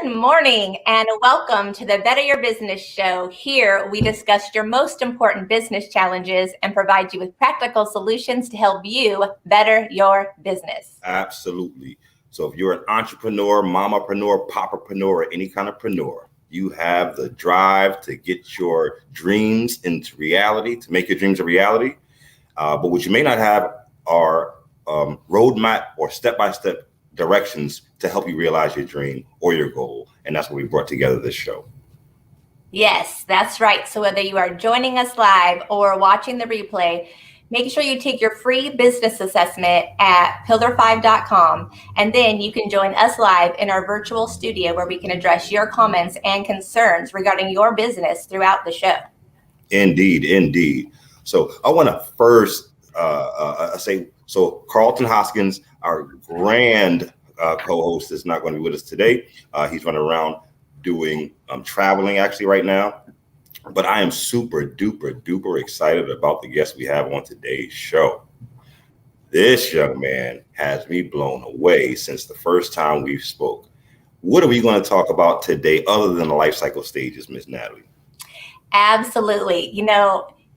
Good morning and welcome to the Better Your Business Show. Here we discuss your most important business challenges and provide you with practical solutions to help you better your business. Absolutely. So if you're an entrepreneur, mamapreneur, papapreneur, or any kind of preneur, you have the drive to get your dreams into reality, to make your dreams a reality. But what you may not have are roadmap or step-by-step directions to help you realize your dream or your goal. And that's what we brought together this show. Yes, that's right. So whether you are joining us live or watching the replay, make sure you take your free business assessment at pillar5.com, and then you can join us live in our virtual studio where we can address your comments and concerns regarding your business throughout the show. Indeed. So I want to first say, so Carlton Hoskins, our grand co-host, is not going to be with us today. He's running around doing traveling actually right now. But I am super duper excited about the guest we have on today's show. This young man has me blown away since the first time we spoke. What are we going to talk about today other than the life cycle stages, Ms. Natalie? Absolutely.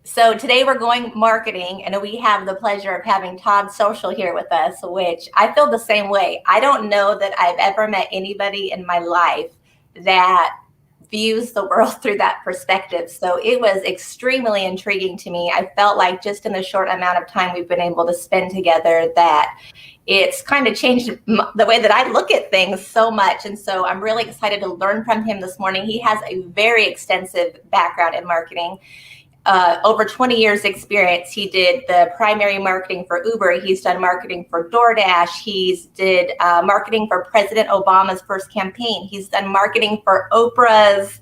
So today we're going marketing, and we have the pleasure of having Todd Social here with us, which I feel the same way. I don't know that I've ever met anybody in my life that views the world through that perspective. So it was extremely intriguing to me. I felt like just in the short amount of time we've been able to spend together that it's kind of changed the way that I look at things so much. And so I'm really excited to learn from him this morning. He has a very extensive background in marketing. Over 20 years experience. He did the primary marketing for Uber. He's done marketing for DoorDash. He's did marketing for President Obama's first campaign. He's done marketing for Oprah's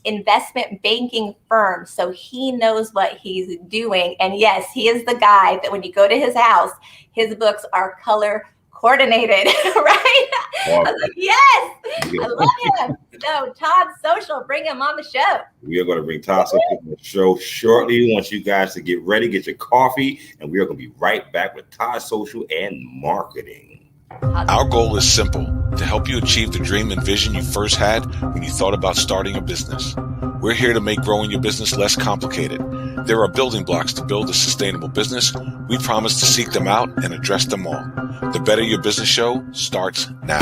investment banking firm. So he knows what he's doing. And yes, he is the guy that when you go to his house, his books are color coordinated, right? Awesome. I was like, yes, I love him. So Todd Social, bring him on the show. We are going to bring Todd Social on the show shortly. I want you guys to get ready, get your coffee, and we are going to be right back with Todd Social and marketing. Our goal is simple: to help you achieve the dream and vision you first had when you thought about starting a business. We're here to make growing your business less complicated. There are building blocks to build a sustainable business. We promise to seek them out and address them all. The Better Your Business Show starts now.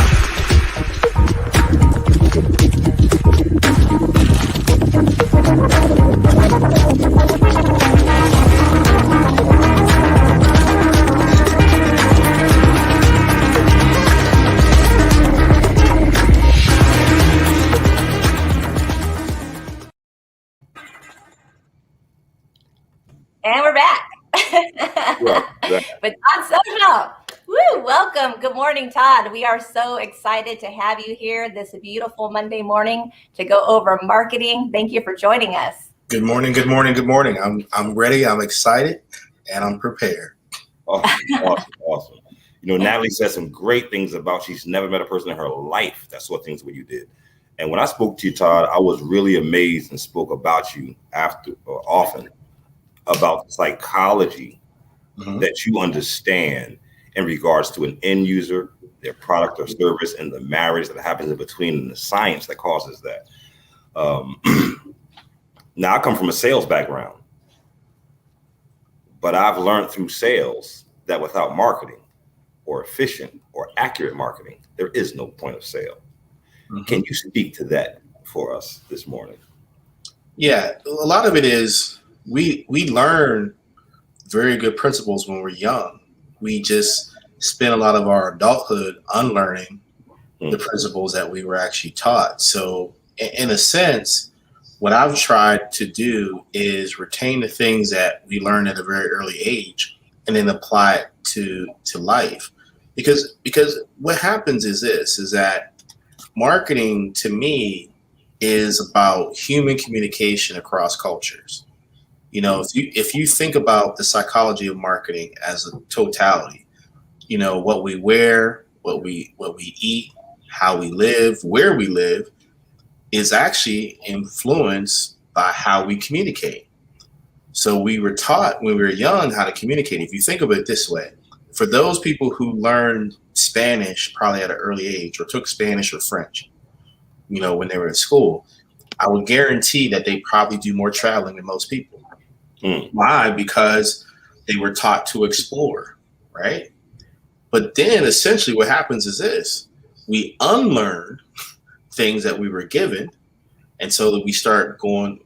And we're back. But Todd Social, woo, welcome. Good morning, Todd. We are so excited to have you here this beautiful Monday morning to go over marketing. Thank you for joining us. Good morning. I'm ready. I'm excited, and I'm prepared. Awesome. Natalie said some great things about she's never met a person in her life that saw things what you did. And when I spoke to you, Todd, I was really amazed and spoke about you often about psychology that you understand in regards to an end user, their product or service, and the marriage that happens in between and the science that causes that. Now, I come from a sales background, but I've learned through sales that without marketing or efficient or accurate marketing, there is no point of sale. Can you speak to that for us this morning? Yeah, a lot of it is we learn very good principles when we're young. We just spend a lot of our adulthood unlearning the principles that we were actually taught. So in a sense, what I've tried to do is retain the things that we learn at a very early age and then apply it to life. Because what happens is that marketing to me is about human communication across cultures. If you think about the psychology of marketing as a totality, what we wear, what we eat, how we live, where we live is actually influenced by how we communicate. So we were taught when we were young how to communicate. If you think of it this way, for those people who learned Spanish probably at an early age, or took Spanish or French, when they were in school, I would guarantee that they probably do more traveling than most people. Why? Because they were taught to explore, right? But then essentially what happens is this: we unlearn things that we were given, and so that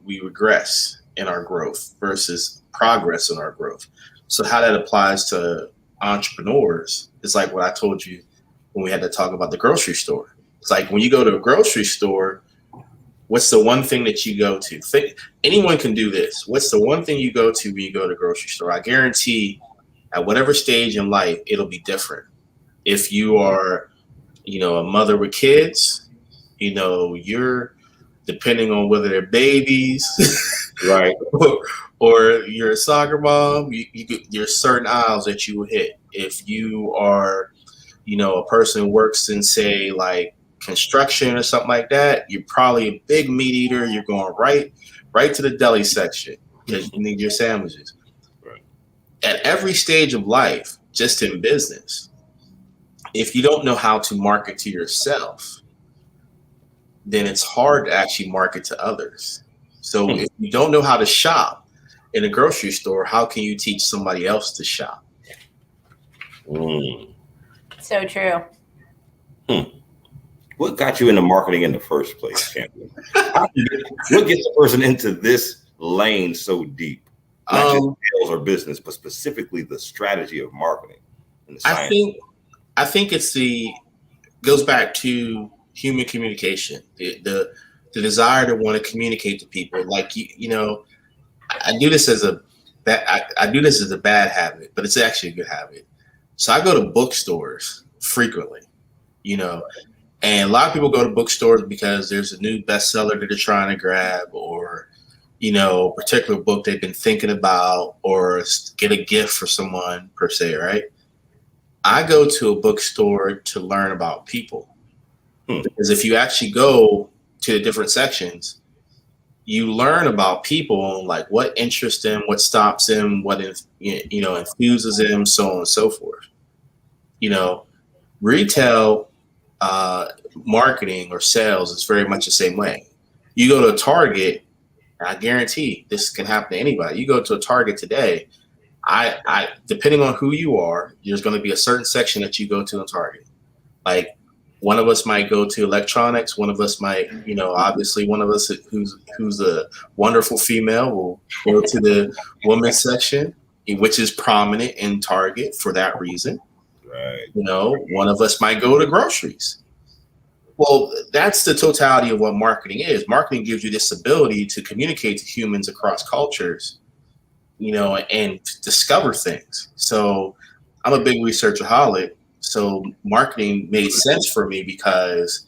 we regress in our growth versus progress in our growth. So how that applies to entrepreneurs is like what I told you when we had to talk about the grocery store. It's like when you go to a grocery store, what's the one thing that you go to? Anyone can do this. What's the one thing you go to when you go to the grocery store? I guarantee at whatever stage in life, it'll be different. If you are, a mother with kids, you're depending on whether they're babies, right, or you're a soccer mom, there's certain aisles that you will hit. If you are, a person who works in, say, like construction or something like that, you're probably a big meat eater. You're going right to the deli section because you need your sandwiches. Right. At every stage of life, just in business, if you don't know how to market to yourself, then it's hard to actually market to others. So if you don't know how to shop in a grocery store, how can you teach somebody else to shop? So true. What got you into marketing in the first place, Champion? What gets a person into this lane so deep? Not just sales or business, but specifically the strategy of marketing and the science. I think goes back to human communication, the desire to want to communicate to people. Like I do this as a bad habit, but it's actually a good habit. So I go to bookstores frequently, and a lot of people go to bookstores because there's a new bestseller that they're trying to grab, or a particular book they've been thinking about, or get a gift for someone per se, right? I go to a bookstore to learn about people. Because if you actually go to the different sections, you learn about people, like what interests them, what stops them, what enthuses them, so on and so forth. Retail marketing or sales is very much the same way. You go to a Target, and I guarantee this can happen to anybody. You go to a Target today, I depending on who you are, there's going to be a certain section that you go to in Target. Like one of us might go to electronics. One of us might, obviously one of us who's a wonderful female will go to the women's section, which is prominent in Target for that reason. Right. One of us might go to groceries. Well, that's the totality of what marketing is. Marketing gives you this ability to communicate to humans across cultures, and discover things. So I'm a big researchaholic. So marketing made sense for me because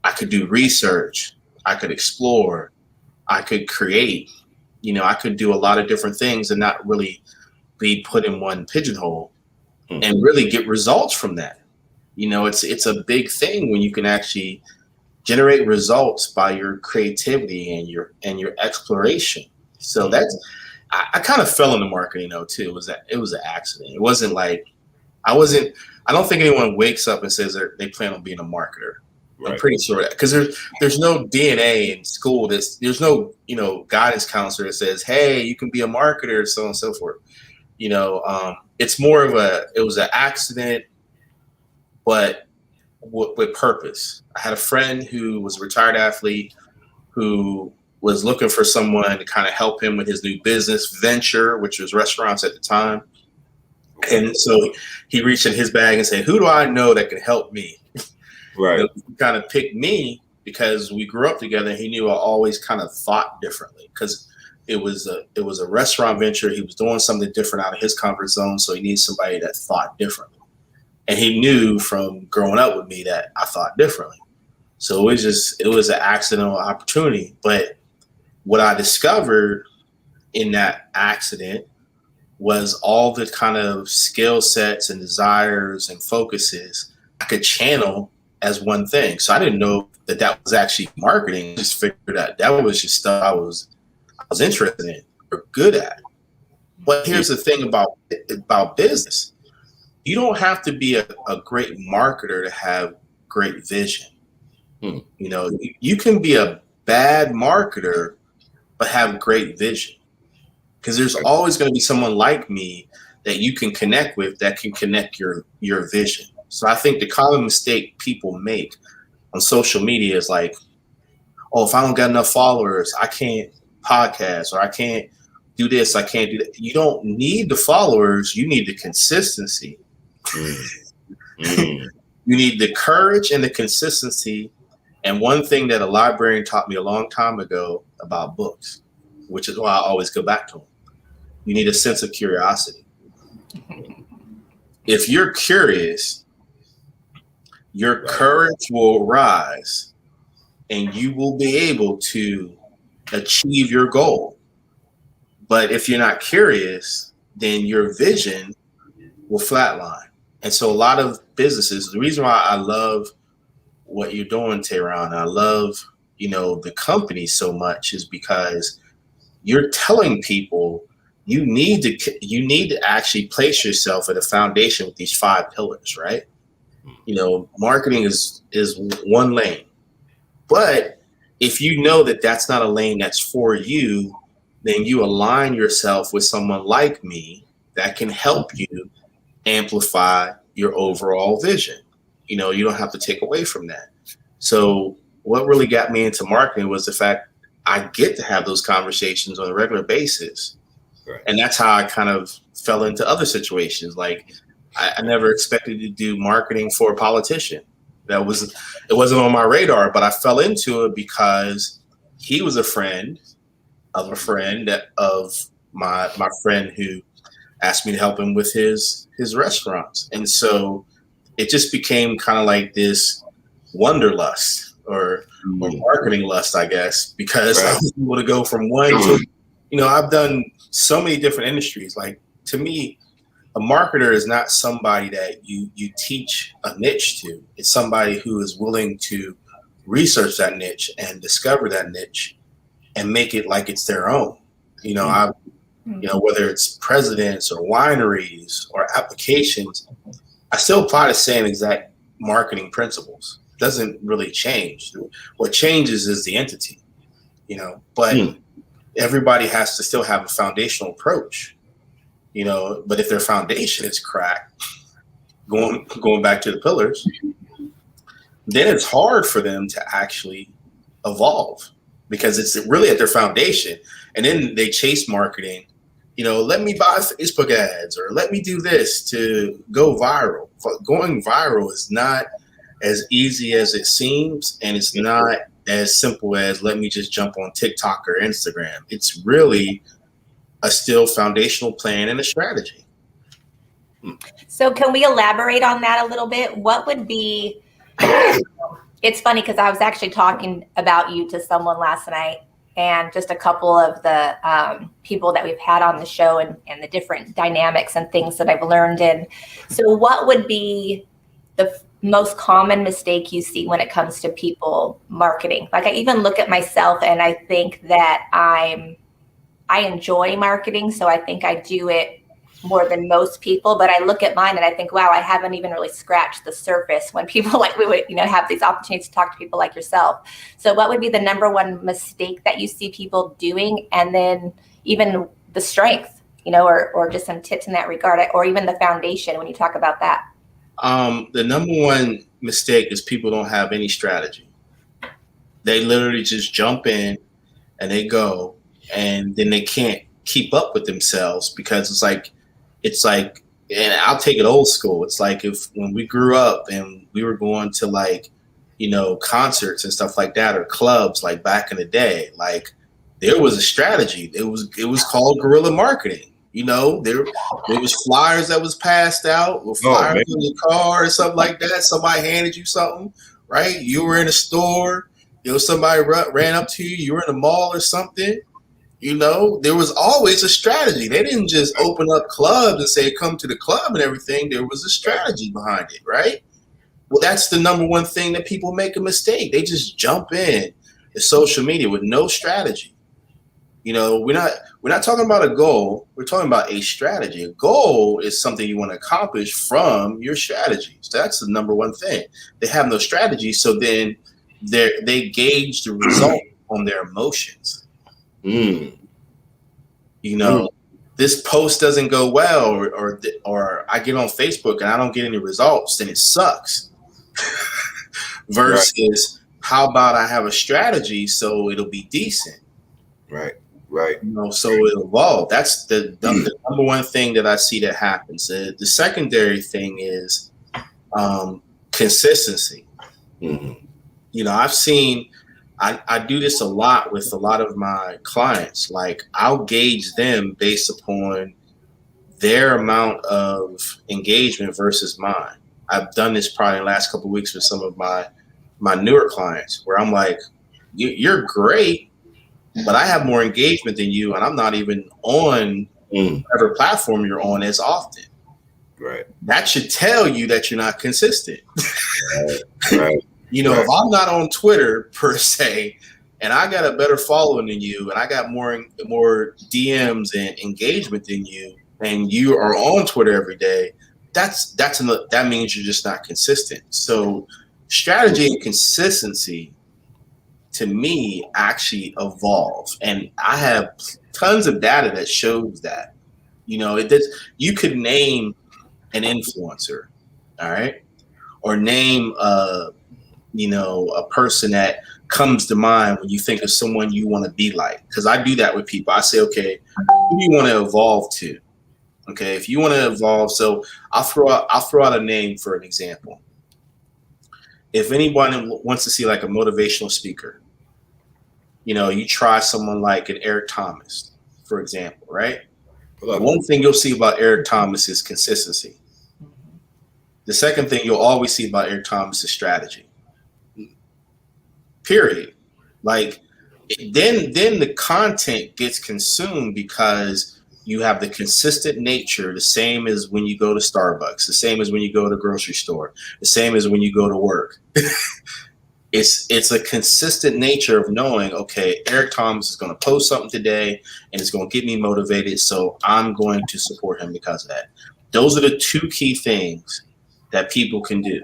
I could do research, I could explore, I could create, I could do a lot of different things and not really be put in one pigeonhole and really get results from that. It's a big thing when you can actually generate results by your creativity and your exploration. So I kind of fell into marketing though too. It was an accident. It wasn't like I don't think anyone wakes up and says they plan on being a marketer. Right. I'm pretty sure that because there's no DNA in school. There's no guidance counselor that says, hey, you can be a marketer, so on and so forth. It's more of it was an accident, but with purpose. I had a friend who was a retired athlete who was looking for someone to kind of help him with his new business venture, which was restaurants at the time. And so he reached in his bag and said, who do I know that can help me? Right. He kind of picked me because we grew up together. And he knew I always kind of thought differently because it was a restaurant venture. He was doing something different out of his comfort zone. So he needed somebody that thought differently. And he knew from growing up with me that I thought differently. So it was an accidental opportunity. But what I discovered in that accident was all the kind of skill sets and desires and focuses I could channel as one thing. So I didn't know that was actually marketing. I just figured out that was just stuff I was interested in or good at. But here's the thing about business. you don't have to be a great marketer to have great vision. You know, you can be a bad marketer, but have great vision. Because there's always going to be someone like me that you can connect with that can connect your vision. So I think the common mistake people make on social media is like, oh, if I don't got enough followers, I can't podcast, or I can't do this, I can't do that. You don't need the followers, you need the consistency. You need the courage and the consistency. And one thing that a librarian taught me a long time ago about books, which is why I always go back to them, you need a sense of curiosity. If you're curious, your courage will rise and you will be able to achieve your goal. But if you're not curious, then your vision will flatline. And so a lot of businesses, the reason why I love what you're doing, Tehran, I love, you know, the company so much is because you're telling people you need to actually place yourself at a foundation with these 5 pillars, right? You know, marketing is one lane. But if you know that that's not a lane that's for you, then you align yourself with someone like me that can help you amplify your overall vision. You know, you don't have to take away from that. So what really got me into marketing was the fact I get to have those conversations on a regular basis. Right. And that's how I kind of fell into other situations. Like I never expected to do marketing for a politician. It wasn't on my radar, but I fell into it because he was a friend of a friend of my friend who asked me to help him with his restaurants. And so it just became kind of like this wanderlust or marketing lust, I guess, because I was able to go from one to, you know, I've done so many different industries. Like, to me, a marketer is not somebody that you teach a niche to. It's somebody who is willing to research that niche and discover that niche and make it like it's their own. You know, you know, whether it's presidents or wineries or applications, I still apply the same exact marketing principles. It doesn't really change. What changes is the entity, you know, but everybody has to still have a foundational approach, you know, but if their foundation is cracked, going back to the pillars, then it's hard for them to actually evolve because it's really at their foundation. And then they chase marketing, you know, let me buy Facebook ads or let me do this to go viral. Going viral is not as easy as it seems, and it's not as simple as let me just jump on TikTok or Instagram. It's really a still foundational plan and a strategy. So can we elaborate on that a little bit? What would be, it's funny because I was actually talking about you to someone last night, and just a couple of the people that we've had on the show and the different dynamics and things that I've learned. And so what would be the most common mistake you see when it comes to people marketing? Like, I even look at myself and I think that I enjoy marketing. So I think I do it more than most people, but I look at mine and I think, wow, I haven't even really scratched the surface when people like we would, you know, have these opportunities to talk to people like yourself. So what would be the number one mistake that you see people doing? And then even the strength, you know, or just some tips in that regard, or even the foundation when you talk about that? The number one mistake is people don't have any strategy. They literally just jump in and they go, and then they can't keep up with themselves because it's like, and I'll take it old school. It's like when we grew up and we were going to, like, you know, concerts and stuff like that, or clubs, like back in the day, like there was a strategy. It was called guerrilla marketing. You know, there was flyers that was passed out, with flyers in your car or something like that. Somebody handed you something, right? You were in a store, you know, somebody ran up to you. You were in a mall or something. You know, there was always a strategy. They didn't just open up clubs and say, come to the club and everything. There was a strategy behind it, right? Well, that's the number one thing that people make a mistake. They just jump in to social media with no strategy. You know, we're not talking about a goal. We're talking about a strategy. A goal is something you want to accomplish from your strategy. So that's the number one thing. They have no strategy, so then they gauge the result on their emotions. Mm. You know, this post doesn't go well, or I get on Facebook and I don't get any results, then it sucks. Versus, how about I have a strategy so it'll be decent? Right. You know, so it'll evolve. That's the number one thing that I see that happens. The secondary thing is consistency. Mm-hmm. You know, I do this a lot with a lot of my clients. Like, I'll gauge them based upon their amount of engagement versus mine. I've done this probably in the last couple of weeks with some of my newer clients, where I'm like, you're great, but I have more engagement than you, and I'm not even on whatever platform you're on as often. Right. That should tell you that you're not consistent. Right. You know, if I'm not on Twitter per se, and I got a better following than you, and I got more DMs and engagement than you, and you are on Twitter every day, that means you're just not consistent. So strategy and consistency, to me, actually evolve, and I have tons of data that shows that. You know, you could name an influencer, all right, or name a person that comes to mind when you think of someone you want to be like. Because I do that with people. I say, okay, who do you want to evolve to? Okay, if you want to evolve, so I'll throw out a name for an example. If anyone wants to see like a motivational speaker, you know, you try someone like an Eric Thomas, for example, right? One thing you'll see about Eric Thomas is consistency. The second thing you'll always see about Eric Thomas is strategy. Period. Like, then the content gets consumed because you have the consistent nature, the same as when you go to Starbucks, the same as when you go to the grocery store, the same as when you go to work. It's a consistent nature of knowing, okay, Eric Thomas is going to post something today and it's going to get me motivated, so I'm going to support him because of that. Those are the two key things that people can do.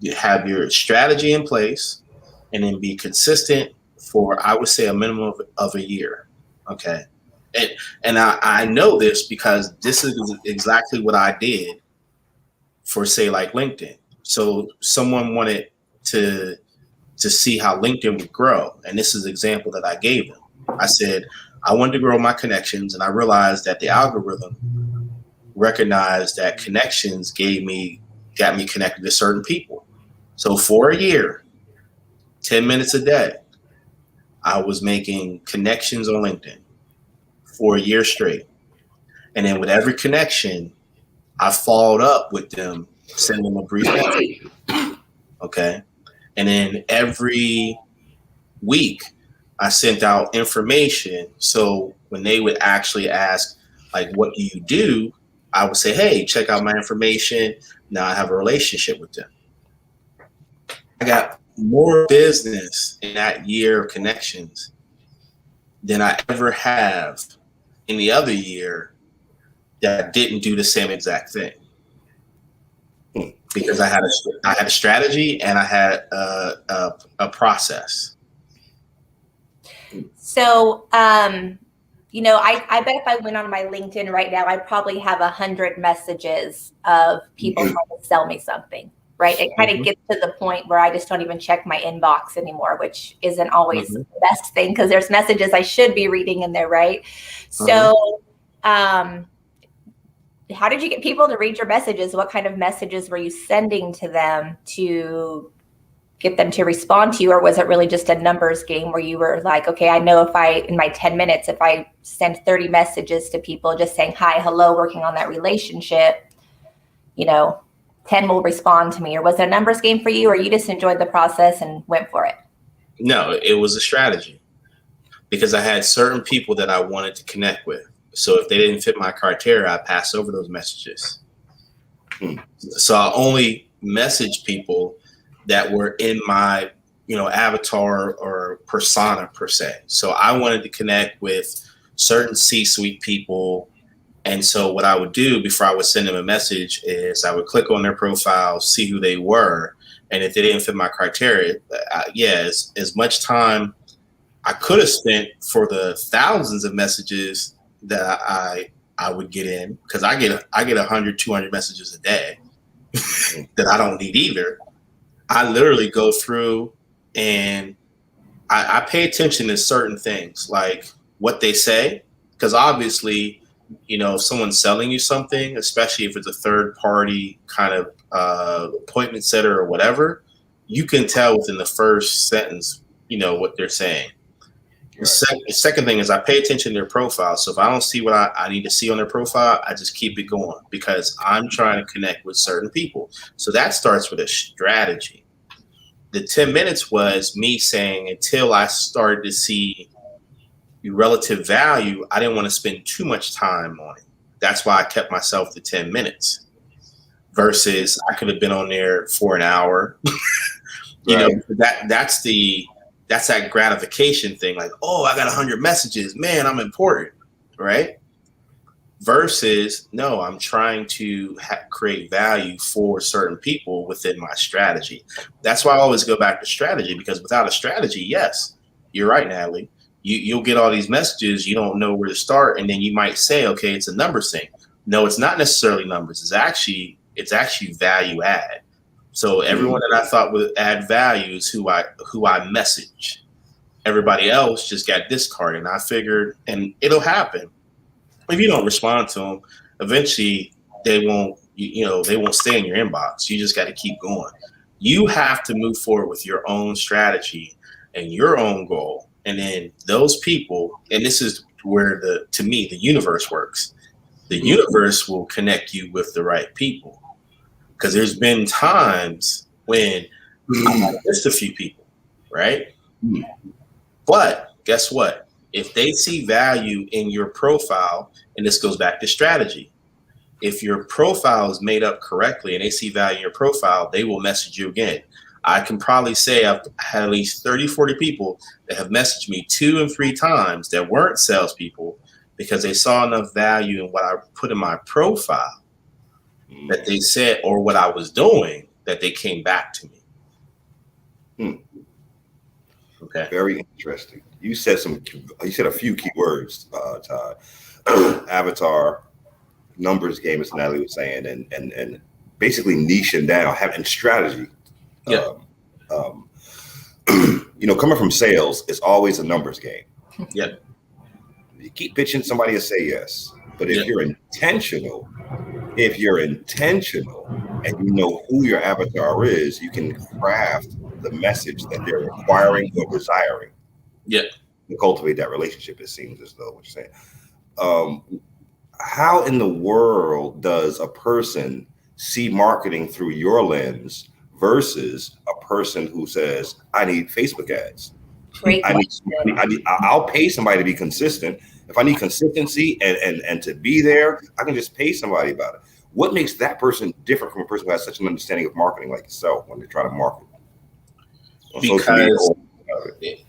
You have your strategy in place and then be consistent for, I would say, a minimum of a year. Okay. And I know this because this is exactly what I did for, say, like LinkedIn. So someone wanted to see how LinkedIn would grow. And this is the example that I gave them. I said, I wanted to grow my connections, and I realized that the algorithm recognized that connections got me connected to certain people. So for a year, 10 minutes a day, I was making connections on LinkedIn for a year straight. And then with every connection, I followed up with them, sending them a brief message. Okay. And then every week, I sent out information. So when they would actually ask, like, what do you do? I would say, hey, check out my information. Now I have a relationship with them. I got more business in that year of connections than I ever have in the other year that didn't do the same exact thing. Because I had a strategy and I had a process. So, you know, I bet if I went on my LinkedIn right now, I'd probably have 100 messages of people trying to sell me something, right? It kind of gets to the point where I just don't even check my inbox anymore, which isn't always the best thing because there's messages I should be reading in there, right? So, how did you get people to read your messages? What kind of messages were you sending to them to get them to respond to you? Or was it really just a numbers game where you were like, okay, I know in my 10 minutes, if I send 30 messages to people just saying, hi, hello, working on that relationship, you know, 10 will respond to me? Or was it a numbers game for you, or you just enjoyed the process and went for it? No, it was a strategy because I had certain people that I wanted to connect with. So if they didn't fit my criteria, I passed over those messages. So I only message people that were in my, avatar or persona per se. So I wanted to connect with certain C-suite people. And so what I would do before I would send them a message is I would click on their profile, see who they were. And if they didn't fit my criteria, as much time I could have spent for the thousands of messages that I would get in, because I get 100, 200 messages a day that I don't need either. I literally go through and I pay attention to certain things, like what they say, because obviously, if someone's selling you something, especially if it's a third party kind of appointment setter or whatever, you can tell within the first sentence, what they're saying. The second thing is I pay attention to their profile. So if I don't see what I need to see on their profile, I just keep it going because I'm trying to connect with certain people. So that starts with a strategy. The 10 minutes was me saying until I started to see relative value, I didn't want to spend too much time on it. That's why I kept myself to 10 minutes versus I could have been on there for an hour. That's that gratification thing. Like, oh, I got 100 messages, man, I'm important. Right. Versus, no, I'm trying to create value for certain people within my strategy. That's why I always go back to strategy, because without a strategy, yes, you're right, Natalie. You'll get all these messages. You don't know where to start. And then you might say, okay, it's a numbers thing. No, it's not necessarily numbers. It's actually value add. So everyone that I thought would add value is who I message. Everybody else just got discarded. And I figured, and it'll happen. If you don't respond to them, eventually they won't stay in your inbox. You just got to keep going. You have to move forward with your own strategy and your own goal. And then those people, and this is where to me, the universe works. The universe will connect you with the right people. Because there's been times when I missed a few people, right? But guess what? If they see value in your profile, and this goes back to strategy, if your profile is made up correctly and they see value in your profile, they will message you again. I can probably say I've had at least 30, 40 people that have messaged me 2 and 3 times that weren't salespeople because they saw enough value in what I put in my profile that they said, or what I was doing, that they came back to me. Okay. Very interesting. You said a few key words, Todd. Avatar, numbers game, as Natalie was saying, and basically niching down, having strategy. Yeah. Coming from sales, it's always a numbers game. Yeah. You keep pitching, somebody will say yes. But if you're intentional, and you know who your avatar is, you can craft the message that they're requiring or desiring. Yeah. To cultivate that relationship, it seems as though what you're saying. How in the world does a person see marketing through your lens versus a person who says, I need Facebook ads? Great question. I'll pay somebody to be consistent. If I need consistency and to be there, I can just pay somebody about it. What makes that person different from a person who has such an understanding of marketing like yourself when they try to market? Because,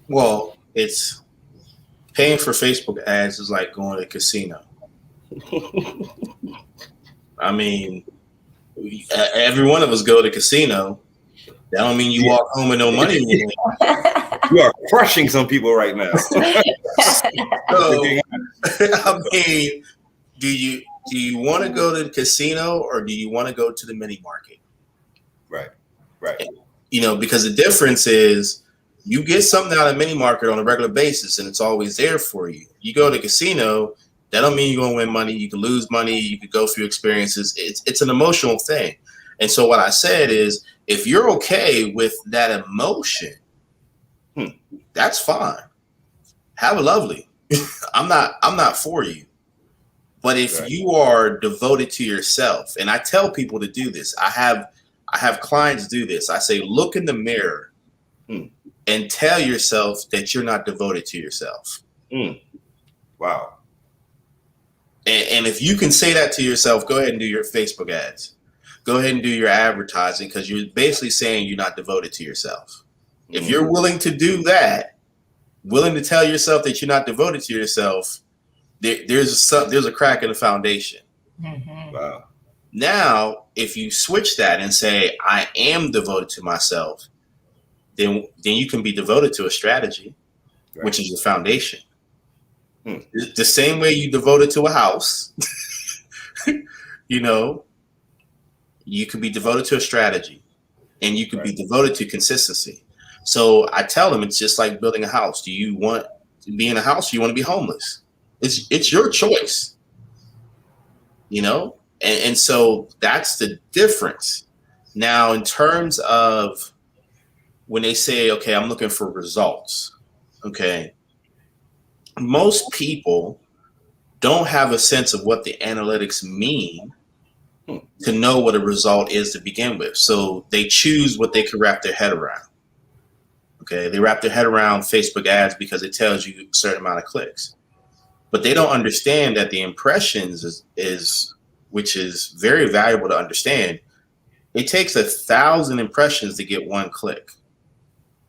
well, it's paying for Facebook ads is like going to a casino. I mean, every one of us go to casino. That don't mean you walk home with no money. You are crushing some people right now. So, I mean, do you want to go to the casino or do you want to go to the mini market? Right. Because the difference is you get something out of mini market on a regular basis and it's always there for you. You go to casino, that don't mean you're going to win money. You can lose money. You could go through experiences. It's an emotional thing. And so what I said is, if you're okay with that emotion, that's fine. Have a lovely. I'm not for you. But if you are devoted to yourself, and I tell people to do this, I have clients do this. I say, look in the mirror and tell yourself that you're not devoted to yourself. Wow. And if you can say that to yourself, go ahead and do your Facebook ads. Go ahead and do your advertising, because you're basically saying you're not devoted to yourself. If you're willing to do that, willing to tell yourself that you're not devoted to yourself, there's a crack in the foundation. Mm-hmm. Wow. Now, if you switch that and say, I am devoted to myself, then you can be devoted to a strategy, Right. which is your foundation. The same way you devoted to a house, you know, you can be devoted to a strategy, and you can be devoted to consistency. So I tell them it's just like building a house. Do you want to be in a house? Or you want to be homeless? It's your choice, you know? And so that's the difference. Now, in terms of when they say, okay, I'm looking for results, okay, most people don't have a sense of what the analytics mean to know what a result is to begin with. So they choose what they can wrap their head around. Okay, they wrap their head around Facebook ads because it tells you a certain amount of clicks. But they don't understand that the impressions is which is very valuable to understand. It takes 1,000 impressions to get 1 click.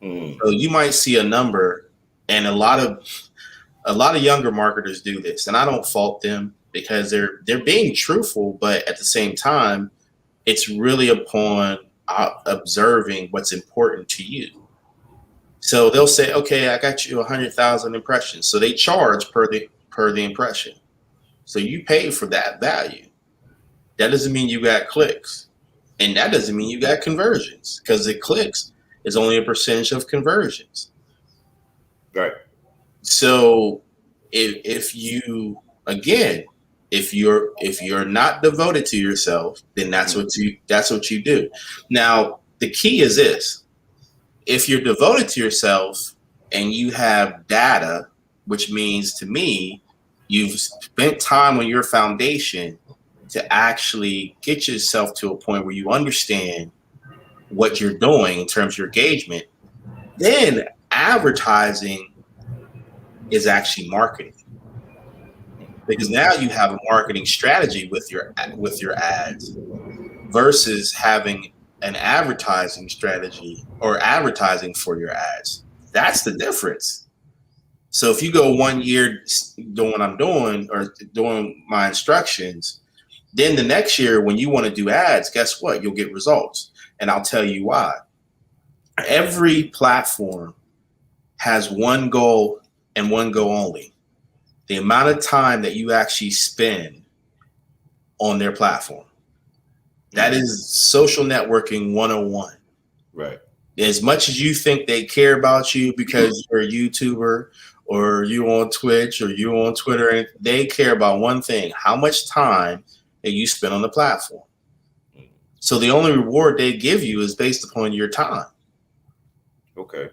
So you might see a number, and a lot of younger marketers do this, and I don't fault them because they're being truthful, but at the same time, it's really upon observing what's important to you. So they'll say, okay, I got you 100,000 impressions. So they charge per the impression. So you pay for that value. That doesn't mean you got clicks. And that doesn't mean you got conversions, because the clicks is only a percentage of conversions. Right. So if you're not devoted to yourself, then that's what you do. Now, the key is this. If you're devoted to yourself and you have data, which means to me, you've spent time on your foundation to actually get yourself to a point where you understand what you're doing in terms of your engagement, then advertising is actually marketing. Because now you have a marketing strategy with your ads versus having an advertising strategy or advertising for your ads. That's the difference. So if you go 1 year doing what I'm doing or doing my instructions, then the next year when you want to do ads, guess what? You'll get results. And I'll tell you why. Every platform has one goal and one goal only: the amount of time that you actually spend on their platform. That is social networking 101. Right. As much as you think they care about you because you're a YouTuber or you on Twitch or you on Twitter, they care about one thing: how much time that you spend on the platform. So the only reward they give you is based upon your time. Okay.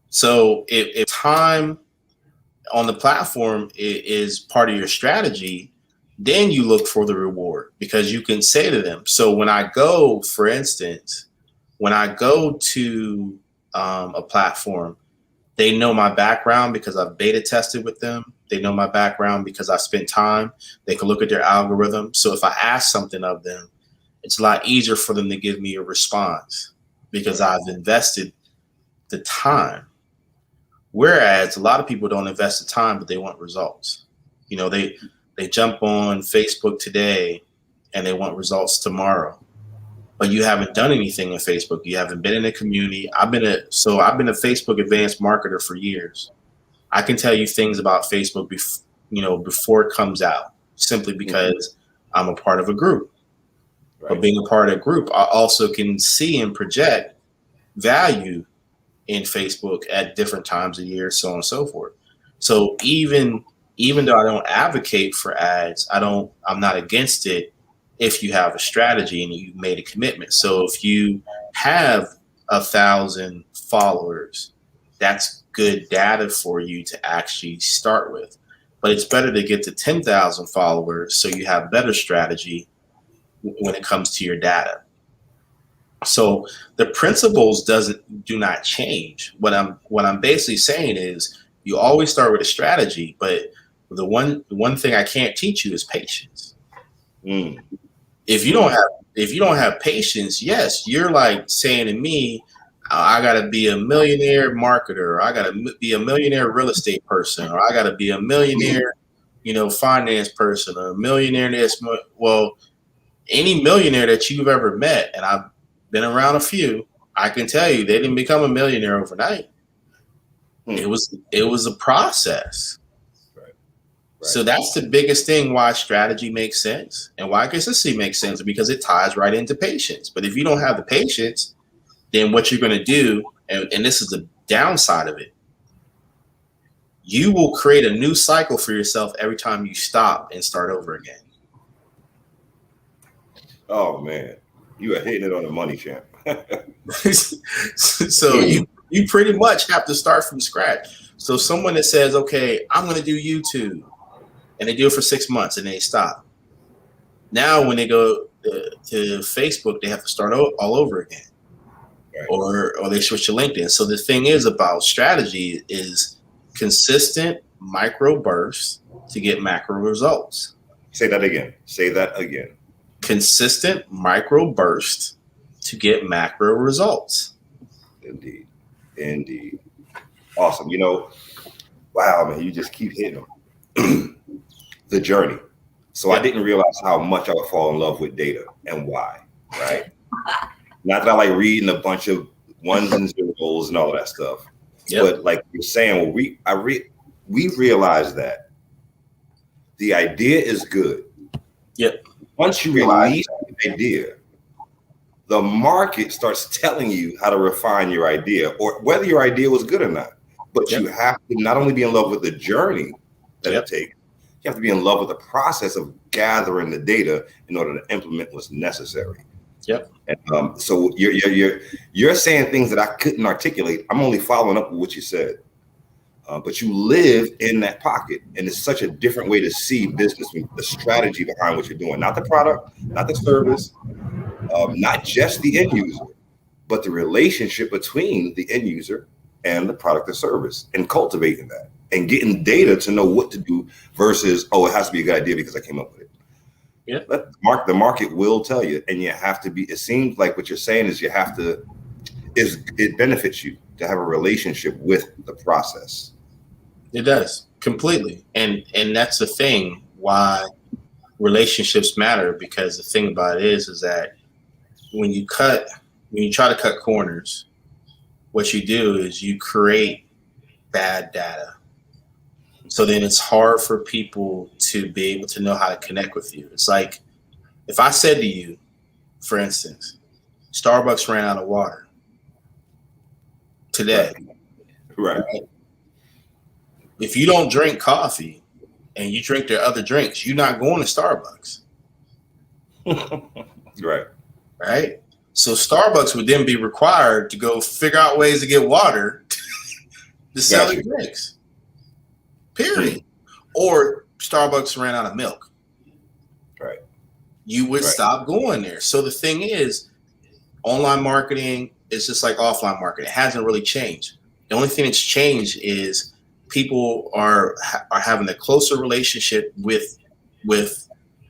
So if time on the platform is part of your strategy, then you look for the reward, because you can say to them. So when I go, for instance, to a platform, they know my background because I've beta tested with them. They know my background because I spent time. They can look at their algorithm. So if I ask something of them, it's a lot easier for them to give me a response because I've invested the time. Whereas a lot of people don't invest the time, but they want results. You know, they jump on Facebook today and they want results tomorrow. But you haven't done anything in Facebook. You haven't been in a community. I've been a Facebook advanced marketer for years. I can tell you things about Facebook before it comes out, simply because I'm a part of a group. Right. But being a part of a group, I also can see and project value in Facebook at different times of year, so on and so forth. So even though I don't advocate for ads, I'm not against it if you have a strategy and you made a commitment. So if you have 1,000 followers, that's good data for you to actually start with. But it's better to get to 10,000 followers so you have better strategy when it comes to your data. So the principles do not change. What I'm basically saying is you always start with a strategy, but the one thing I can't teach you is patience. If you don't have patience, yes, you're like saying to me, I got to be a millionaire marketer, or I got to be a millionaire real estate person, or I got to be a millionaire, finance person, or a millionaire this. Well, any millionaire that you've ever met, and I've been around a few, I can tell you they didn't become a millionaire overnight. It was a process. Right. So that's the biggest thing why strategy makes sense and why consistency makes sense, because it ties right into patience. But if you don't have the patience, then what you're going to do, and this is the downside of it, you will create a new cycle for yourself every time you stop and start over again. Oh man, you are hitting it on the money, champ. So you pretty much have to start from scratch. So someone that says, okay, I'm going to do YouTube, and they do it for 6 months and they stop. Now when they go to Facebook, they have to start all over again. Right. Or they switch to LinkedIn. So the thing is about strategy is consistent micro bursts to get macro results. Say that again. Consistent micro bursts to get macro results. Indeed. Awesome. Wow, man, you just keep hitting them. The journey. So I didn't realize how much I would fall in love with data and why, right? Not that I like reading a bunch of ones and zeros and all of that stuff. Yep. But like you're saying, we realize that the idea is good. Yep. Once you release the idea, the market starts telling you how to refine your idea or whether your idea was good or not. But you have to not only be in love with the journey that it takes, you have to be in love with the process of gathering the data in order to implement what's necessary. Yep. And so you're saying things that I couldn't articulate. I'm only following up with what you said. But you live in that pocket, and it's such a different way to see business, the strategy behind what you're doing, not the product, not the service, not just the end user, but the relationship between the end user and the product or service, and cultivating that and getting data to know what to do versus, it has to be a good idea because I came up with it. Yeah. The market will tell you, and you have to be, it seems like what you're saying is it benefits you to have a relationship with the process. It does completely. And that's the thing why relationships matter, because the thing about it is that when you try to cut corners, what you do is you create bad data. So then it's hard for people to be able to know how to connect with you. It's like if I said to you, for instance, Starbucks ran out of water today. Right. If you don't drink coffee and you drink their other drinks, you're not going to Starbucks. Right. So Starbucks would then be required to go figure out ways to get water to sell their drinks. Period. Or Starbucks ran out of milk. Right. You would stop going there. So the thing is, online marketing is just like offline marketing. It hasn't really changed. The only thing that's changed is people are having a closer relationship with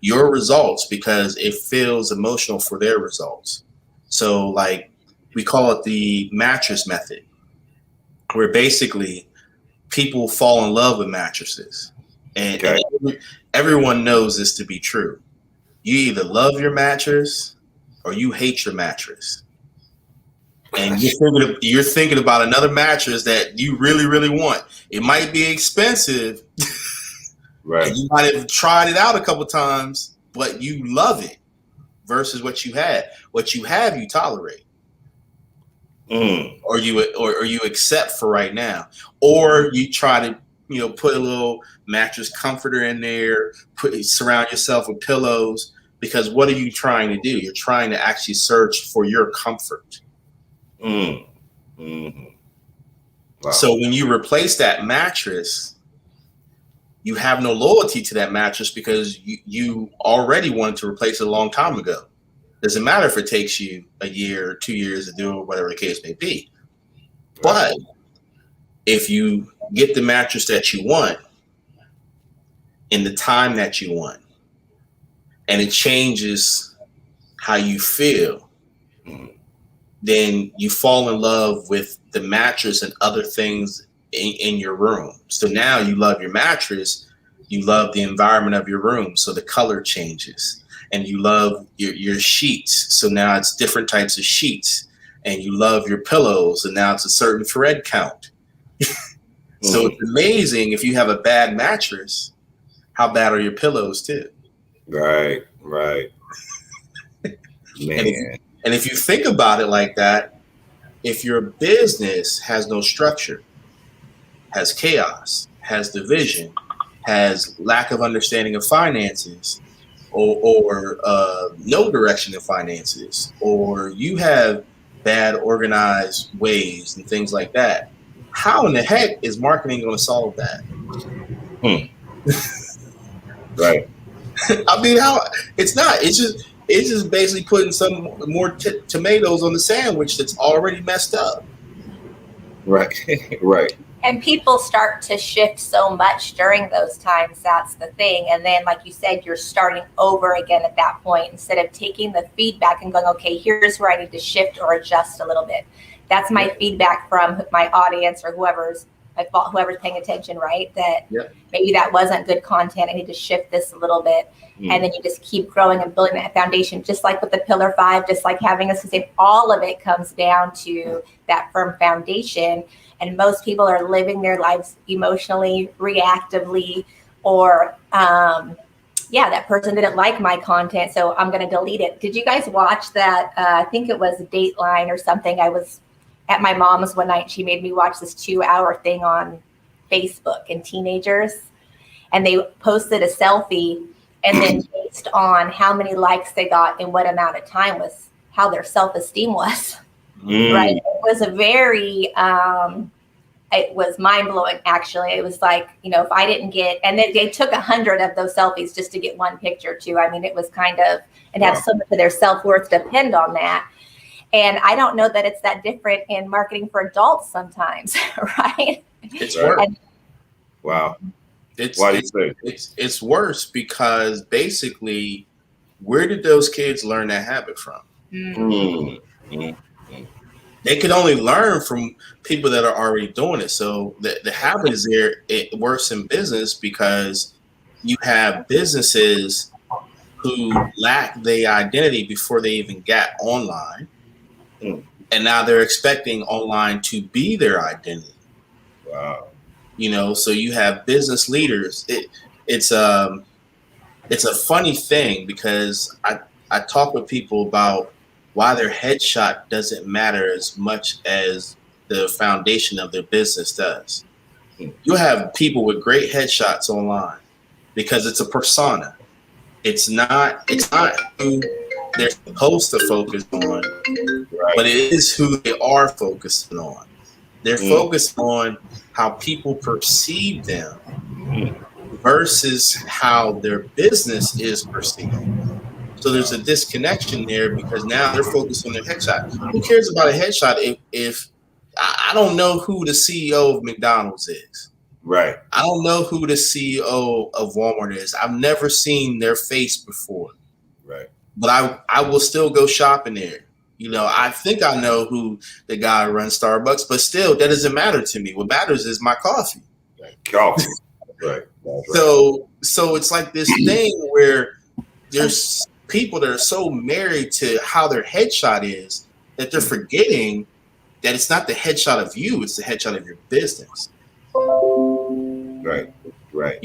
your results because it feels emotional for their results. So like we call it the mattress method, where basically people fall in love with mattresses. And everyone knows this to be true. You either love your mattress or you hate your mattress. And you're thinking about another mattress that you really, really want. It might be expensive. Right. And you might have tried it out a couple times, but you love it versus what you had. What you have, you tolerate. Or you accept for right now. Or you try to, put a little mattress comforter in there, surround yourself with pillows, because what are you trying to do? You're trying to actually search for your comfort. Wow. So when you replace that mattress, you have no loyalty to that mattress because you already wanted to replace it a long time ago. Doesn't matter if it takes you a year or 2 years to do it, whatever the case may be. But if you get the mattress that you want in the time that you want, and it changes how you feel, then you fall in love with the mattress and other things in your room. So now you love your mattress, you love the environment of your room, so the color changes. And you love your sheets, so now it's different types of sheets. And you love your pillows, and now it's a certain thread count. So it's amazing if you have a bad mattress, how bad are your pillows too? Right. Man. And if you think about it like that, if your business has no structure, has chaos, has division, has lack of understanding of finances, or no direction in finances, or you have bad organized ways and things like that, how in the heck is marketing going to solve that? Right. I mean, how? It's not. It's just basically putting some more tomatoes on the sandwich that's already messed up. Right. Right. And people start to shift so much during those times. That's the thing. And then, like you said, you're starting over again at that point instead of taking the feedback and going, okay, here's where I need to shift or adjust a little bit. That's my feedback from my audience or whoever's paying attention, right? That maybe that wasn't good content. I need to shift this a little bit. And then you just keep growing and building that foundation, just like with the Pillar 5, just like having a system. All of it comes down to that firm foundation. And most people are living their lives emotionally, reactively, or that person didn't like my content, so I'm going to delete it. Did you guys watch that? I think it was Dateline or something. I was at my mom's one night. She made me watch this 2-hour thing on Facebook and teenagers. And they posted a selfie, and then based on how many likes they got in what amount of time was how their self-esteem was. Right. It was a very, it was mind blowing, actually. It was like, if I didn't get, and they took 100 of those selfies just to get one picture too. I mean, it was kind of, it had so much of their self-worth depend on that. And I don't know that it's that different in marketing for adults sometimes, right? It's worse. Wow. It's worse because basically, where did those kids learn that habit from? They can only learn from people that are already doing it. So the habit is there. It works in business because you have businesses who lack the identity before they even got online. And now they're expecting online to be their identity. Wow. So you have business leaders. It's a funny thing because I talk with people about why their headshot doesn't matter as much as the foundation of their business does. You'll have people with great headshots online because it's a persona. It's not who they're supposed to focus on, but it is who they are focusing on. They're focused on how people perceive them versus how their business is perceived. So there's a disconnection there because now they're focused on their headshot. Who cares about a headshot if I don't know who the CEO of McDonald's is? Right. I don't know who the CEO of Walmart is. I've never seen their face before. Right. But I will still go shopping there. I think I know who the guy who runs Starbucks, but still, that doesn't matter to me. What matters is my coffee. Coffee. Right. So it's like this thing where there's people that are so married to how their headshot is that they're forgetting that it's not the headshot of you, it's the headshot of your business. Right. Right.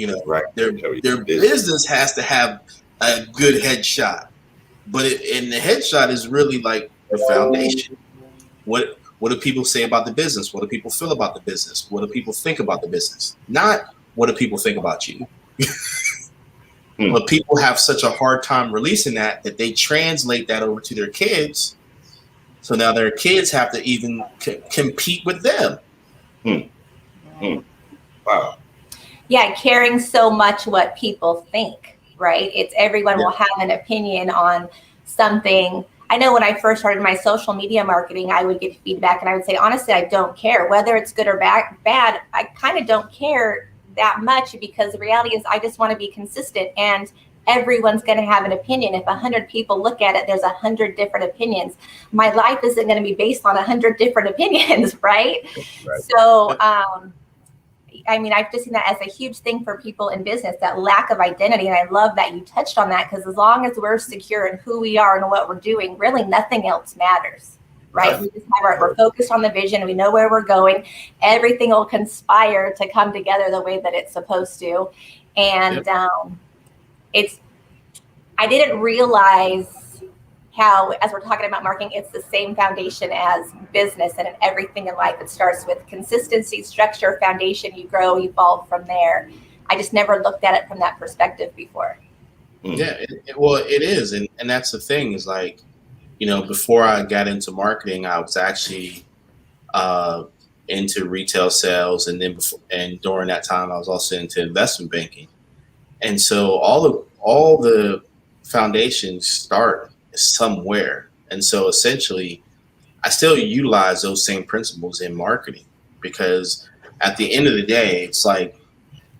Their business has to have a good headshot. But the headshot is really like the foundation. What do people say about the business? What do people feel about the business? What do people think about the business? Not what do people think about you? But people have such a hard time releasing that they translate that over to their kids. So now their kids have to even compete with them. Wow. Yeah, caring so much what people think, right? It's everyone will have an opinion on something. I know when I first started my social media marketing, I would get feedback and I would say, honestly, I don't care whether it's good or bad. I kind of don't care that much because the reality is I just want to be consistent. And everyone's going to have an opinion. If 100 people look at it, there's 100 different opinions. My life isn't going to be based on 100 different opinions, right? Right. So, I mean, I've just seen that as a huge thing for people in business, that lack of identity. And I love that you touched on that, because as long as we're secure in who we are and what we're doing, really nothing else matters, right? We just we're focused on the vision. We know where we're going. Everything will conspire to come together the way that it's supposed to. And I didn't realize how, as we're talking about marketing, it's the same foundation as business, and in everything in life, it starts with consistency, structure, foundation. You grow, you evolve from there. I just never looked at it from that perspective before. Yeah, it is. And that's the thing is, like, you know, before I got into marketing, I was actually into retail sales. And then during that time, I was also into investment banking. And so all the foundations start somewhere. And so essentially, I still utilize those same principles in marketing, because at the end of the day, it's like,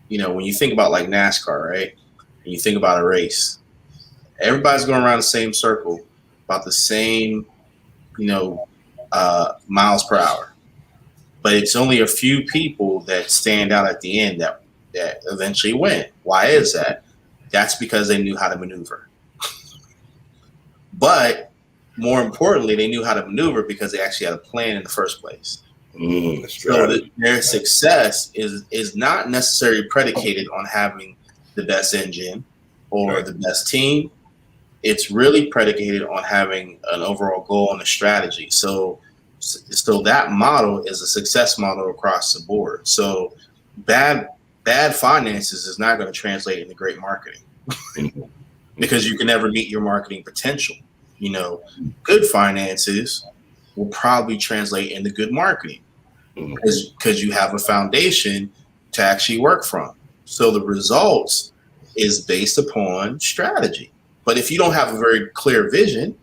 you know, when you think about like NASCAR, right? And you think about a race, everybody's going around the same circle, about the same, you know, miles per hour. But it's only a few people that stand out at the end that eventually win. Why is that? That's because they knew how to maneuver. But more importantly, they knew how to maneuver because they actually had a plan in the first place. So their success is not necessarily predicated on having the best engine or the best team. It's really predicated on having an overall goal and a strategy. So that model is a success model across the board. So bad finances is not going to translate into great marketing because you can never meet your marketing potential. You know, good finances will probably translate into good marketing because you have a foundation to actually work from. So the results is based upon strategy. But if you don't have a very clear vision,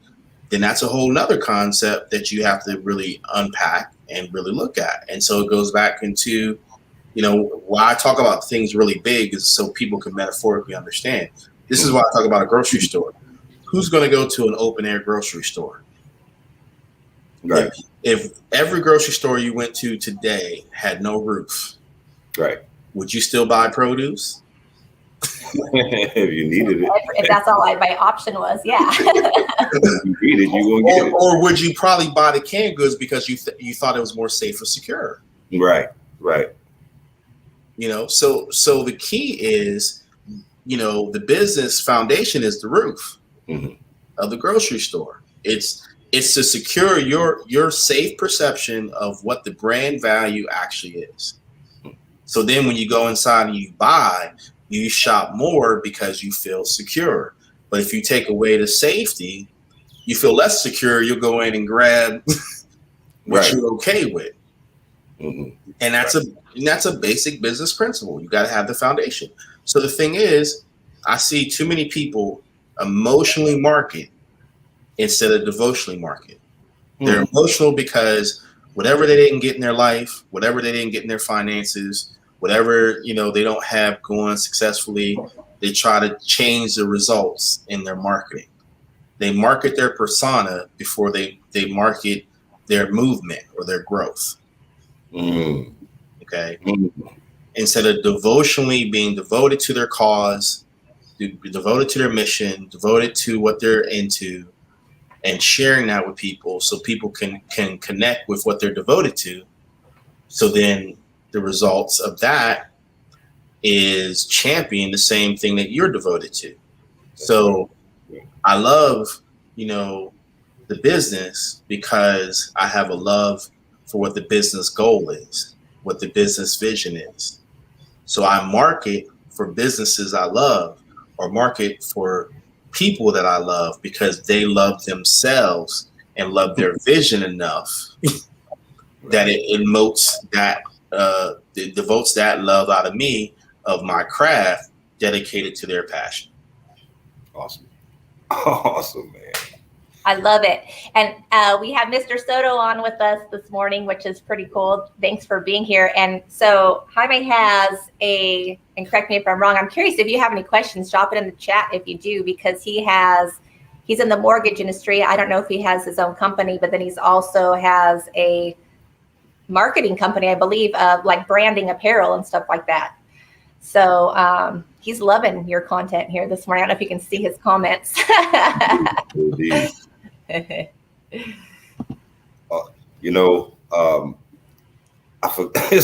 then that's a whole nother concept that you have to really unpack and really look at. And so it goes back into, you know, why I talk about things really big is so people can metaphorically understand. This is why I talk about a grocery store. Who's going to go to an open air grocery store? Right. If every grocery store you went to today had no roof, right, would you still buy produce? If you needed it. If that's all my option was, yeah. If you need it, you're gonna get it. Or would you probably buy the canned goods because you thought it was more safe or secure? Right. You know, so the key is, you know, the business foundation is the roof of the grocery store. It's to secure your safe perception of what the brand value actually is. So then when you go inside and you buy, you shop more because you feel secure. But if you take away the safety, you feel less secure. You'll go in and grab what you're okay with. And that's a basic business principle. You got to have the foundation. So the thing is, I see too many people emotionally market instead of devotionally market. They're emotional because whatever they didn't get in their life, whatever they didn't get in their finances, whatever, you know, they don't have going successfully, they try to change the results in their marketing. They market their persona before they market their movement or their growth. Okay. Instead of devotionally being devoted to their cause, devoted to their mission, devoted to what they're into, and sharing that with people so people can connect with what they're devoted to. So then the results of that is champion the same thing that you're devoted to. So I love, you know, the business because I have a love for what the business goal is, what the business vision is. So I market for businesses I love or market for people that I love because they love themselves and love their vision enough that it emotes that it devotes that love out of me of my craft dedicated to their passion. Awesome, man. I love it. And we have Mr. Soto on with us this morning, which is pretty cool. Thanks for being here. And so Jaime has and correct me if I'm wrong, I'm curious if you have any questions, drop it in the chat if you do, because he's in the mortgage industry. I don't know if he has his own company, but then he's also has a marketing company, I believe, of like branding apparel and stuff like that. So he's loving your content here this morning. I don't know if you can see his comments. Indeed. It's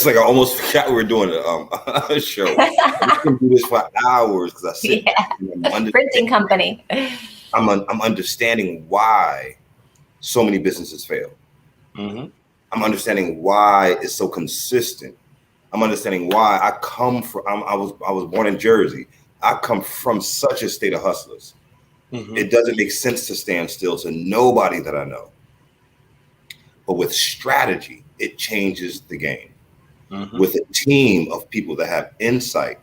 like I almost forgot we were doing a show. We can do this for hours because I sit printing company. I'm understanding why so many businesses fail. Mm-hmm. I'm understanding why it's so consistent. I'm understanding why I was born in Jersey. I come from such a state of hustlers. Mm-hmm. It doesn't make sense to stand still to nobody that I know. But with strategy, it changes the game. Mm-hmm. With a team of people that have insight,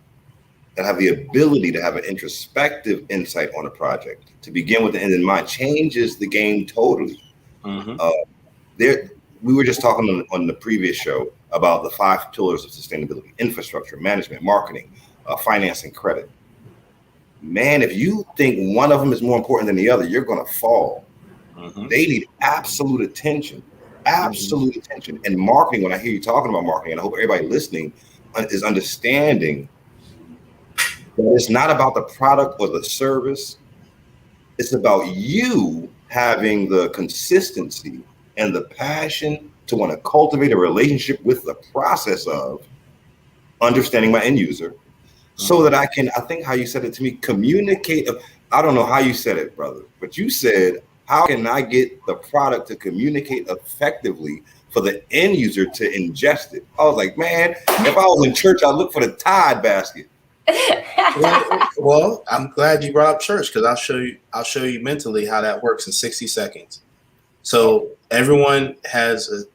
that have the ability to have an introspective insight on a project, to begin with the end in mind, changes the game totally. Mm-hmm. We were just talking on the previous show about the 5 pillars of sustainability: infrastructure, management, marketing, finance, and credit. Man, if you think one of them is more important than the other, you're going to fall. Mm-hmm. They need absolute attention. Absolute attention. And marketing, when I hear you talking about marketing, and I hope everybody listening is understanding that it's not about the product or the service. It's about you having the consistency and the passion to want to cultivate a relationship with the process of understanding my end user, so that I think how you said it to me, communicate. I don't know how you said it, brother, but you said, how can I get the product to communicate effectively for the end user to ingest it? I was like, man, if I was in church, I'd look for the Tide basket. Well, I'm glad you brought up church, because I'll show you mentally how that works in 60 seconds. So everyone has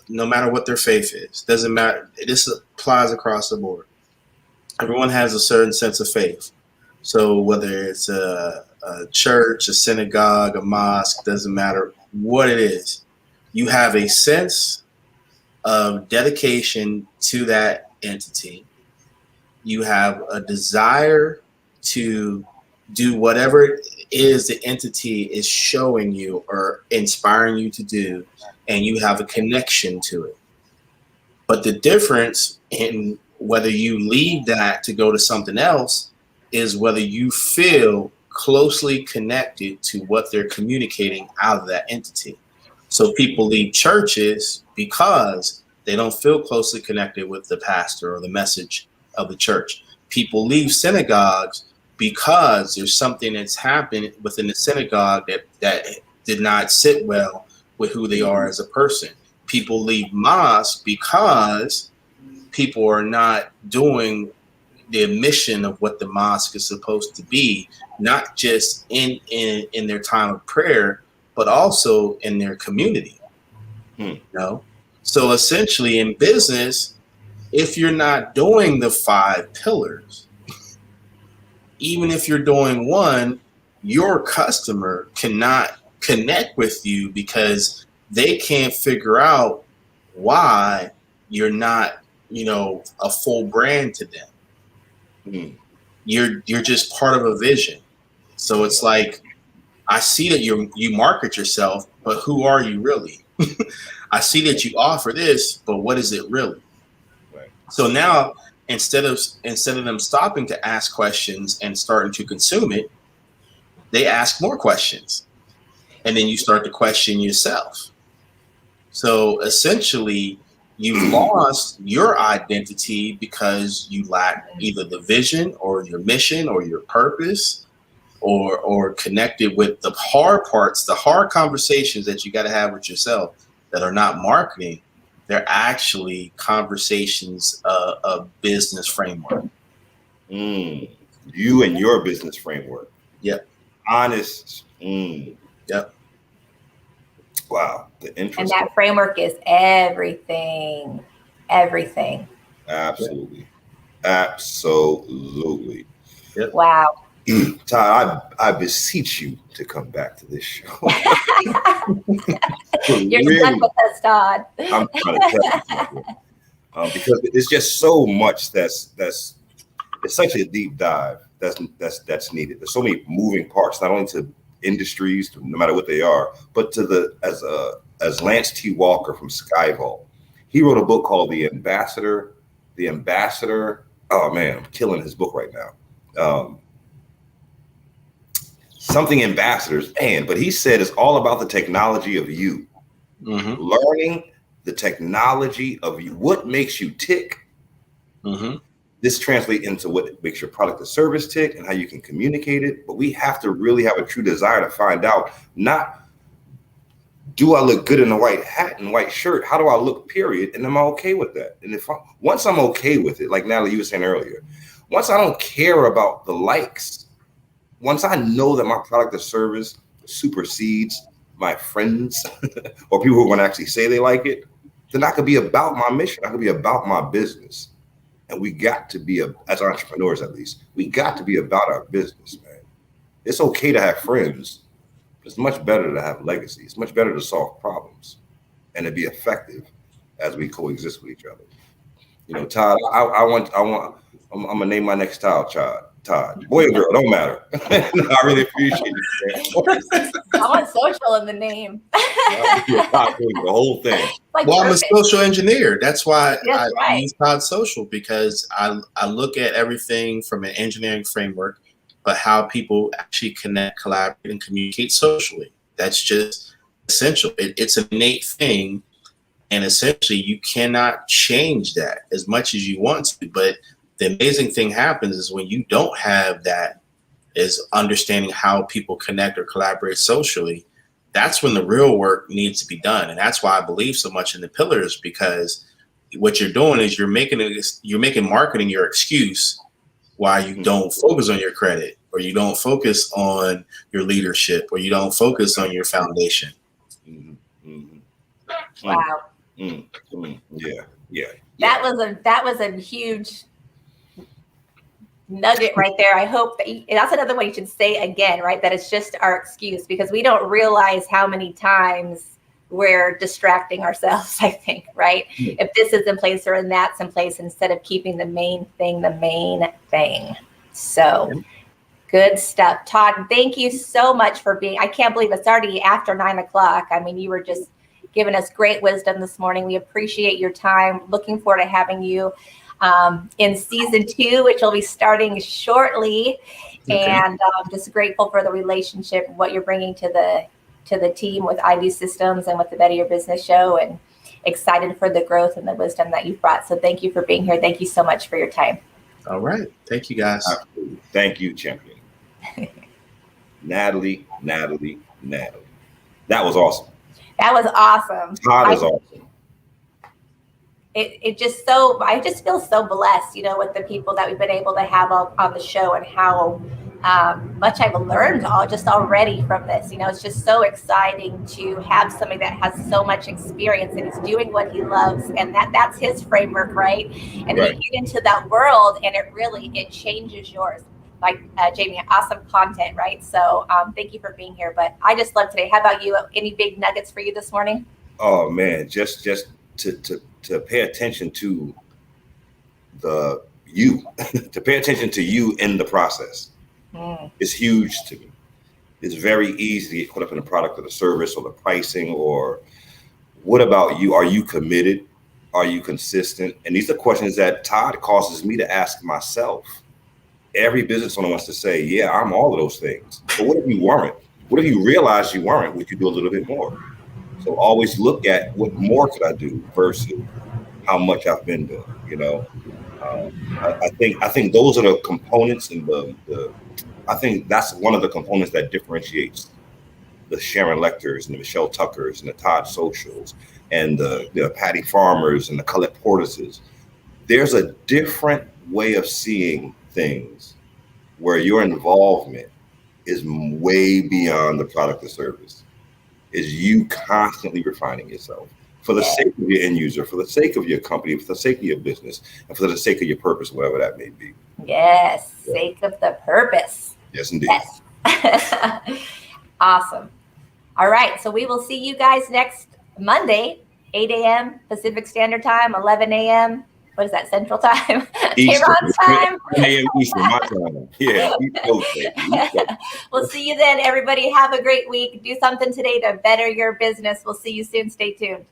no matter what their faith is, doesn't matter. This applies across the board. Everyone has a certain sense of faith. So whether it's a church, a synagogue, a mosque, doesn't matter what it is, you have a sense of dedication to that entity. You have a desire to do whatever it is the entity is showing you or inspiring you to do, and you have a connection to it. But the difference in whether you leave that to go to something else is whether you feel closely connected to what they're communicating out of that entity. So people leave churches because they don't feel closely connected with the pastor or the message of the church. People leave synagogues because there's something that's happened within the synagogue that did not sit well with who they are as a person. People leave mosques because people are not doing the mission of what the mosque is supposed to be, not just in their time of prayer, but also in their community. You know? So essentially in business, if you're not doing the 5 pillars, even if you're doing one, your customer cannot connect with you because they can't figure out why you're not, a full brand to them. You're just part of a vision. So it's like, I see that you market yourself, but who are you really? I see that you offer this, but what is it really? Right. So now, instead of them stopping to ask questions and starting to consume it, they ask more questions, and then you start to question yourself. So essentially, you've lost your identity because you lack either the vision or your mission or your purpose, or connected with the hard parts, the hard conversations that you got to have with yourself that are not marketing. They're actually conversations of business framework. You and your business framework. Yep. Honest. Yep. Wow. The interest. And that framework is everything. Everything. Absolutely. Absolutely. Yep. Wow. Todd, I beseech you to come back to this show. You're Really, stuck with us, Todd. I'm trying to tell you, because it's just so much it's such a deep dive that's needed. There's so many moving parts, not only to industries, no matter what they are, but to as Lance T. Walker from Skyvault. He wrote a book called The Ambassador. The Ambassador. Oh man, I'm killing his book right now. Something ambassadors, man, but he said it's all about the technology of you. Mm-hmm. Learning the technology of you. What makes you tick? Mm-hmm. This translates into what makes your product or service tick and how you can communicate it. But we have to really have a true desire to find out, not do I look good in a white hat and white shirt? How do I look, period? And am I okay with that? And once I'm okay with it, like Natalie, you were saying earlier, once I don't care about the likes, once I know that my product or service supersedes my friends or people who are going to actually say they like it, then I could be about my mission. I could be about my business. And we got to be, as entrepreneurs at least, we got to be about our business, man. It's okay to have friends. It's much better to have legacy. It's much better to solve problems and to be effective as we coexist with each other. You know, Todd, I'm gonna name my next child Todd. Boy or girl, don't matter. I really appreciate it. I want social in the name. The whole thing. Like well, perfect. I'm a social engineer. That's why That's I right. use Todd Social, because I look at everything from an engineering framework, but how people actually connect, collaborate, and communicate socially. That's just essential. It's an innate thing, and essentially you cannot change that as much as you want to. But the amazing thing happens is when you don't have that, is understanding how people connect or collaborate socially. That's when the real work needs to be done. And that's why I believe so much in the pillars, because what you're doing is you're making marketing your excuse why you don't focus on your credit, or you don't focus on your leadership, or you don't focus on your foundation. Mm-hmm. Mm-hmm. Wow. Mm-hmm. Yeah. That was a huge nugget right there. I hope that's another way you should say again, right? That it's just our excuse, because we don't realize how many times we're distracting ourselves, I think, right? Yeah. If this is in place or in that's in place, instead of keeping the main thing. So good stuff. Todd, thank you so much for being, I can't believe it's already after 9:00. I mean, you were just giving us great wisdom this morning. We appreciate your time. Looking forward to having you in season 2, which will be starting shortly. Okay. And just grateful for the relationship, what you're bringing to the team with ID Systems and with the Better Your Business show, and excited for the growth and the wisdom that you've brought. So thank you for being here. Thank you so much for your time. All right. Thank you, guys. Absolutely. Thank you, champion. Natalie. That was awesome. That was awesome. Todd is awesome. I just feel so blessed, with the people that we've been able to have on the show, and how much I've learned already from this. It's just so exciting to have somebody that has so much experience and is doing what he loves, and that's his framework, right? And right. You get into that world, and it changes yours. Like Jamie, awesome content, right? So thank you for being here. But I just love today. How about you? Any big nuggets for you this morning? Oh man, just to pay attention to to pay attention to you in the process is huge to me. It's very easy to get caught up in the product or the service or the pricing, or what about you? Are you committed? Are you consistent? And these are questions that Todd causes me to ask myself. Every business owner wants to say, yeah, I'm all of those things. But what if you weren't? What if you realized you weren't? Would you do a little bit more? So always look at what more could I do versus how much I've been doing. I think those are the components, and I think that's one of the components that differentiates the Sharon Lecters and the Michelle Tuckers and the Todd Socials and the Patty Farmers and the Colette Portises. There's a different way of seeing things where your involvement is way beyond the product or service. Is you constantly refining yourself for the sake of your end user, for the sake of your company, for the sake of your business, and for the sake of your purpose, whatever that may be. Yes, sake of the purpose. Yes, indeed. Yes. Awesome. All right. So we will see you guys next Monday, 8 a.m. Pacific Standard Time, 11 a.m. What is that, Central Time? Tehran's time. 10 a.m. Eastern, my time. Yeah, East Coast, baby. East Coast. We'll see you then, everybody. Have a great week. Do something today to better your business. We'll see you soon. Stay tuned.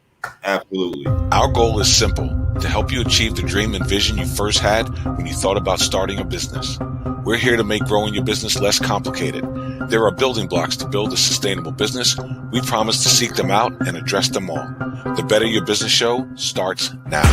Absolutely. Our goal is simple: to help you achieve the dream and vision you first had when you thought about starting a business. We're here to make growing your business less complicated. There are building blocks to build a sustainable business. We promise to seek them out and address them all. The Better Your Business Show starts now.